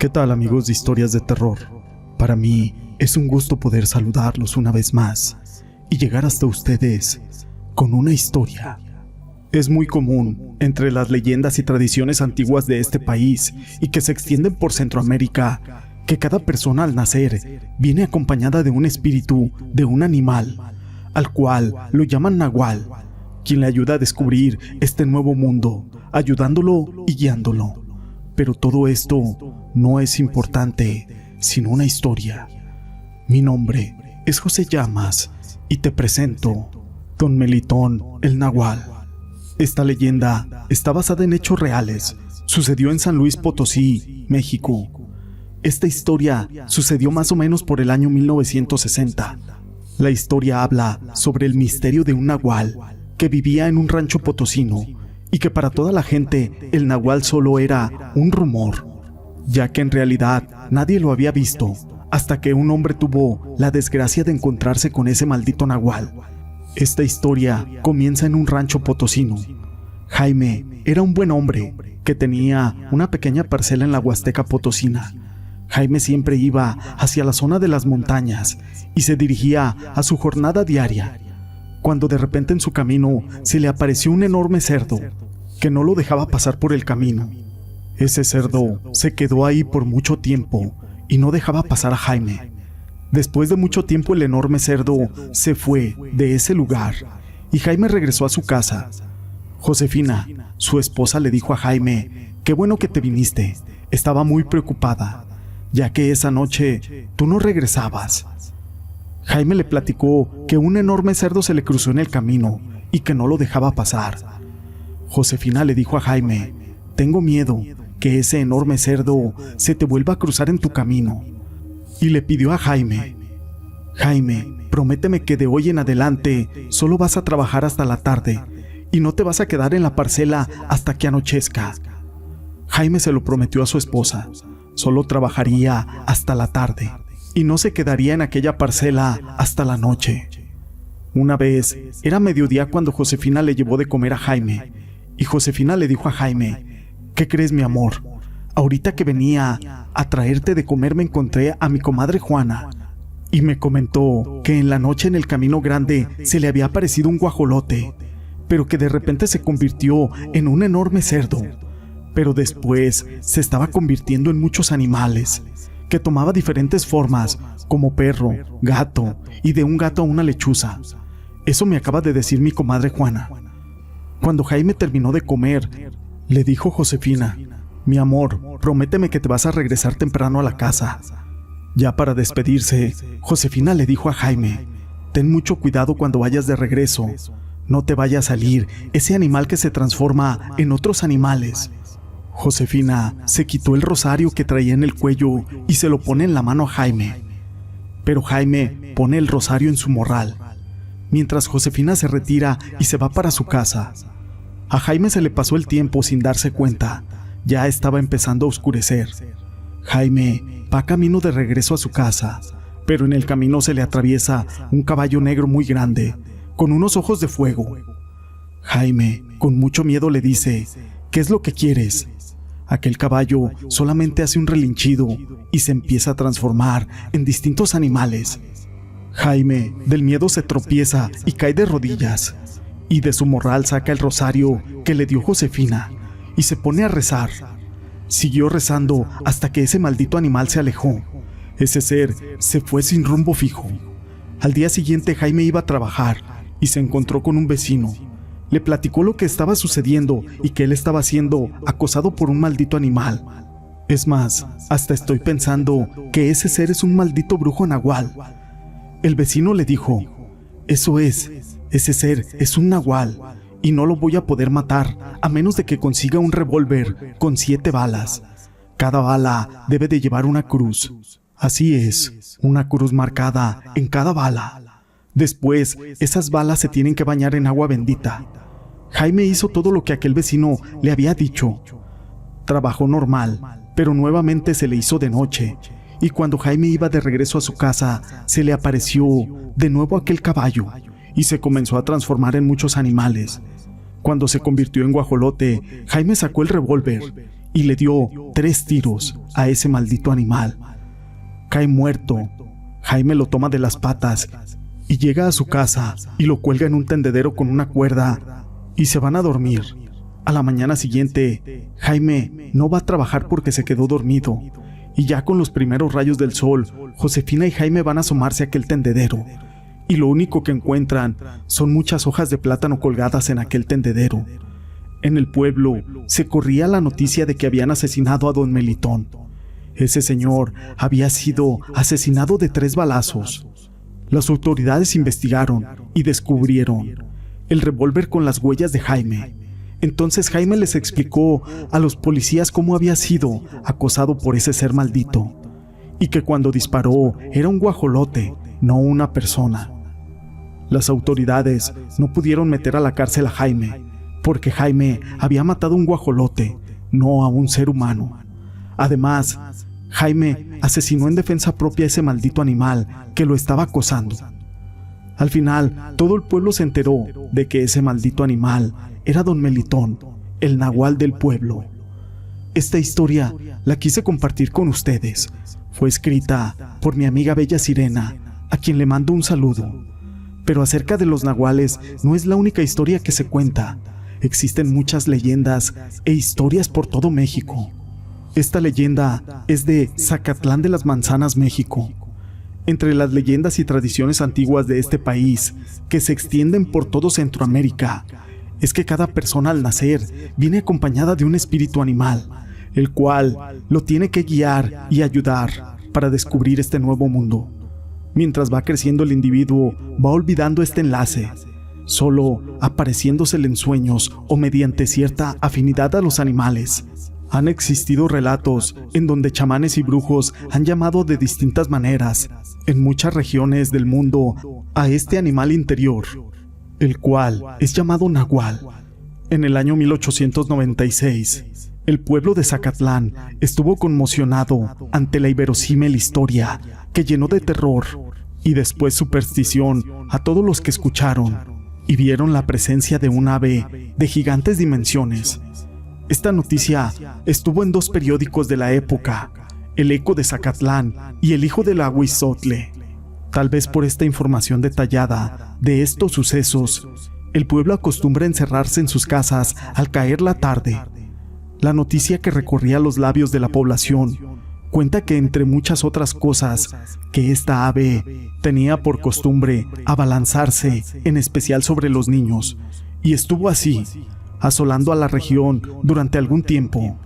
¿Qué tal, amigos de Historias de Terror? Para mí es un gusto poder saludarlos una vez más y llegar hasta ustedes con una historia. Es muy común entre las leyendas y tradiciones antiguas de este país y que se extienden por Centroamérica que cada persona al nacer viene acompañada de un espíritu de un animal, al cual lo llaman Nahual, quien le ayuda a descubrir este nuevo mundo, ayudándolo y guiándolo. Pero todo esto no es importante, sino una historia. Mi nombre es José Llamas y te presento Don Melitón el Nahual. Esta leyenda está basada en hechos reales. Sucedió en San Luis Potosí, México. Esta historia sucedió más o menos por el año 1960. La historia habla sobre el misterio de un nahual que vivía en un rancho potosino y que para toda la gente el nahual solo era un rumor, ya que en realidad nadie lo había visto hasta que un hombre tuvo la desgracia de encontrarse con ese maldito nahual. Esta historia comienza en un rancho potosino. Jaime era un buen hombre que tenía una pequeña parcela en la Huasteca Potosina. Jaime siempre iba hacia la zona de las montañas y se dirigía a su jornada diaria, cuando de repente en su camino se le apareció un enorme cerdo que no lo dejaba pasar por el camino. Ese cerdo se quedó ahí por mucho tiempo y no dejaba pasar a Jaime. Después de mucho tiempo el enorme cerdo se fue de ese lugar y Jaime regresó a su casa. Josefina, su esposa, le dijo a Jaime: «Qué bueno que te viniste. Estaba muy preocupada, ya que esa noche tú no regresabas». Jaime le platicó que un enorme cerdo se le cruzó en el camino y que no lo dejaba pasar. Josefina le dijo a Jaime: «Tengo miedo que ese enorme cerdo se te vuelva a cruzar en tu camino». Y le pidió a Jaime: «Jaime, prométeme que de hoy en adelante solo vas a trabajar hasta la tarde y no te vas a quedar en la parcela hasta que anochezca». Jaime se lo prometió a su esposa. Solo trabajaría hasta la tarde y no se quedaría en aquella parcela hasta la noche. Una vez era mediodía cuando Josefina le llevó de comer a Jaime, y Josefina le dijo a Jaime: «¿Qué crees, mi amor? Ahorita que venía a traerte de comer me encontré a mi comadre Juana, y me comentó que en la noche en el camino grande se le había aparecido un guajolote, pero que de repente se convirtió en un enorme cerdo, pero después se estaba convirtiendo en muchos animales, que tomaba diferentes formas, como perro, gato, y de un gato a una lechuza. Eso me acaba de decir mi comadre Juana». Cuando Jaime terminó de comer, le dijo Josefina: «Mi amor, prométeme que te vas a regresar temprano a la casa». Ya para despedirse, Josefina le dijo a Jaime: «Ten mucho cuidado cuando vayas de regreso. No te vaya a salir ese animal que se transforma en otros animales». Josefina se quitó el rosario que traía en el cuello y se lo pone en la mano a Jaime. Pero Jaime pone el rosario en su morral. Mientras Josefina se retira y se va para su casa, a Jaime se le pasó el tiempo sin darse cuenta. Ya estaba empezando a oscurecer. Jaime va camino de regreso a su casa, pero en el camino se le atraviesa un caballo negro muy grande, con unos ojos de fuego. Jaime, con mucho miedo, le dice: «¿Qué es lo que quieres?». Aquel caballo solamente hace un relinchido y se empieza a transformar en distintos animales. Jaime, del miedo, se tropieza y cae de rodillas, y de su morral saca el rosario que le dio Josefina y se pone a rezar. Siguió rezando hasta que ese maldito animal se alejó. Ese ser se fue sin rumbo fijo. Al día siguiente Jaime iba a trabajar y se encontró con un vecino. Le platicó lo que estaba sucediendo y que él estaba siendo acosado por un maldito animal. Es más, hasta estoy pensando que ese ser es un maldito brujo nahual. El vecino le dijo: «Eso es, ese ser es un nahual y no lo voy a poder matar a menos de que consiga un revólver con 7 balas. Cada bala debe de llevar una cruz. Así es, una cruz marcada en cada bala. Después, esas balas se tienen que bañar en agua bendita». Jaime hizo todo lo que aquel vecino le había dicho. Trabajó normal, pero nuevamente se le hizo de noche, y cuando Jaime iba de regreso a su casa, se le apareció de nuevo aquel caballo, y se comenzó a transformar en muchos animales. Cuando se convirtió en guajolote, Jaime sacó el revólver y le dio 3 tiros a ese maldito animal. Cae muerto. Jaime lo toma de las patas y llega a su casa y lo cuelga en un tendedero con una cuerda y se van a dormir. A la mañana siguiente, Jaime no va a trabajar porque se quedó dormido, y ya con los primeros rayos del sol, Josefina y Jaime van a asomarse a aquel tendedero, y lo único que encuentran son muchas hojas de plátano colgadas en aquel tendedero. En el pueblo se corría la noticia de que habían asesinado a don Melitón. Ese señor había sido asesinado de 3 balazos. Las autoridades investigaron y descubrieron el revólver con las huellas de Jaime. Entonces Jaime les explicó a los policías cómo había sido acosado por ese ser maldito, y que cuando disparó era un guajolote, no una persona. Las autoridades no pudieron meter a la cárcel a Jaime, porque Jaime había matado a un guajolote, no a un ser humano. Además, Jaime asesinó en defensa propia a ese maldito animal que lo estaba acosando. Al final, todo el pueblo se enteró de que ese maldito animal era don Melitón, el nahual del pueblo. Esta historia la quise compartir con ustedes. Fue escrita por mi amiga Bella Sirena, a quien le mando un saludo. Pero acerca de los nahuales no es la única historia que se cuenta. Existen muchas leyendas e historias por todo México. Esta leyenda es de Zacatlán de las Manzanas, México. Entre las leyendas y tradiciones antiguas de este país, que se extienden por todo Centroamérica, es que cada persona al nacer viene acompañada de un espíritu animal, el cual lo tiene que guiar y ayudar para descubrir este nuevo mundo. Mientras va creciendo el individuo, va olvidando este enlace, solo apareciéndosele en sueños o mediante cierta afinidad a los animales. Han existido relatos en donde chamanes y brujos han llamado de distintas maneras, en muchas regiones del mundo, a este animal interior, el cual es llamado nahual. En el año 1896, el pueblo de Zacatlán estuvo conmocionado ante la inverosímil historia que llenó de terror y después superstición a todos los que escucharon y vieron la presencia de un ave de gigantes dimensiones. Esta noticia estuvo en 2 periódicos de la época, El Eco de Zacatlán y El Hijo del Aguizotle. Tal vez por esta información detallada de estos sucesos, el pueblo acostumbra encerrarse en sus casas al caer la tarde. La noticia que recorría los labios de la población cuenta que entre muchas otras cosas, que esta ave tenía por costumbre abalanzarse, en especial sobre los niños, y estuvo así, asolando a la región durante algún tiempo.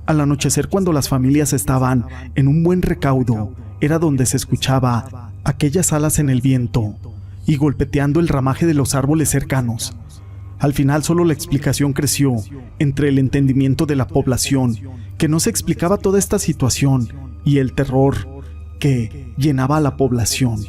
Al anochecer, cuando las familias estaban en un buen recaudo, era donde se escuchaba aquellas alas en el viento y golpeteando el ramaje de los árboles cercanos. Al final solo la explicación creció entre el entendimiento de la población, que no se explicaba toda esta situación, y el terror que llenaba a la población.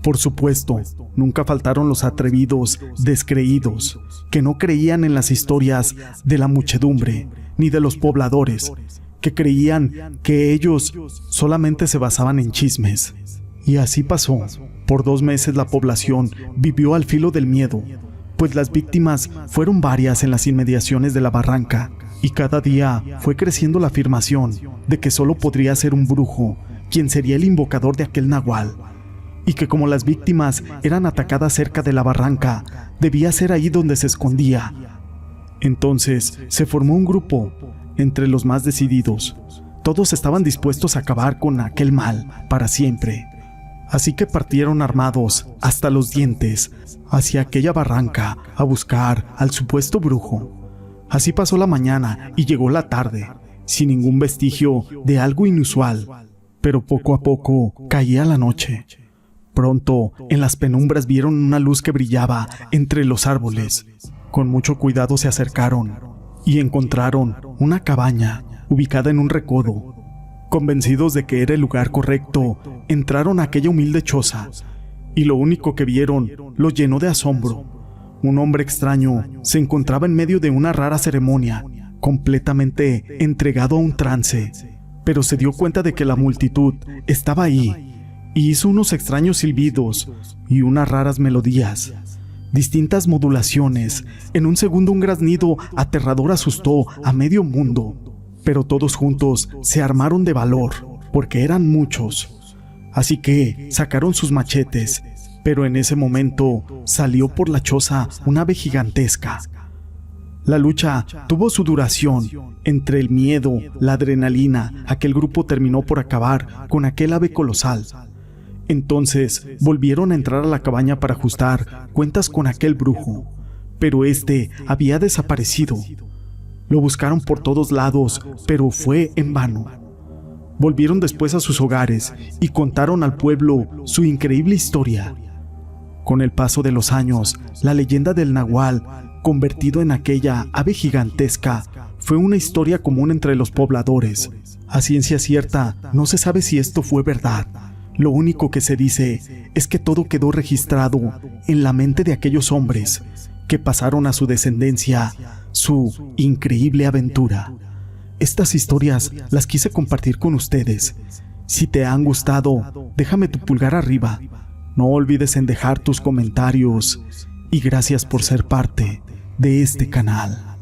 Por supuesto, nunca faltaron los atrevidos, descreídos, que no creían en las historias de la muchedumbre, ni de los pobladores, que creían que ellos solamente se basaban en chismes. Y así pasó. Por 2 meses la población vivió al filo del miedo, pues las víctimas fueron varias en las inmediaciones de la barranca, y cada día fue creciendo la afirmación de que solo podría ser un brujo quien sería el invocador de aquel nahual, y que como las víctimas eran atacadas cerca de la barranca, debía ser ahí donde se escondía. Entonces se formó un grupo entre los más decididos. Todos estaban dispuestos a acabar con aquel mal para siempre. Así que partieron armados hasta los dientes hacia aquella barranca a buscar al supuesto brujo. Así pasó la mañana y llegó la tarde, sin ningún vestigio de algo inusual, pero poco a poco caía la noche. Pronto, en las penumbras vieron una luz que brillaba entre los árboles. Con mucho cuidado se acercaron y encontraron una cabaña ubicada en un recodo. Convencidos de que era el lugar correcto, entraron a aquella humilde choza, y lo único que vieron los llenó de asombro. Un hombre extraño se encontraba en medio de una rara ceremonia, completamente entregado a un trance, pero se dio cuenta de que la multitud estaba ahí, y hizo unos extraños silbidos y unas raras melodías, distintas modulaciones. En un segundo un graznido aterrador asustó a medio mundo. pero todos juntos se armaron de valor, porque eran muchos. Así que sacaron sus machetes, pero en ese momento salió por la choza una ave gigantesca. La lucha tuvo su duración. Entre el miedo, la adrenalina, aquel grupo terminó por acabar con aquel ave colosal. Entonces volvieron a entrar a la cabaña para ajustar cuentas con aquel brujo, pero este había desaparecido. Lo buscaron por todos lados, pero fue en vano. Volvieron después a sus hogares y contaron al pueblo su increíble historia. Con el paso de los años, la leyenda del nahual, convertido en aquella ave gigantesca, fue una historia común entre los pobladores. A ciencia cierta, no se sabe si esto fue verdad. Lo único que se dice es que todo quedó registrado en la mente de aquellos hombres que pasaron a su descendencia su increíble aventura. Estas historias las quise compartir con ustedes. Si te han gustado, déjame tu pulgar arriba. No olvides en dejar tus comentarios y gracias por ser parte de este canal.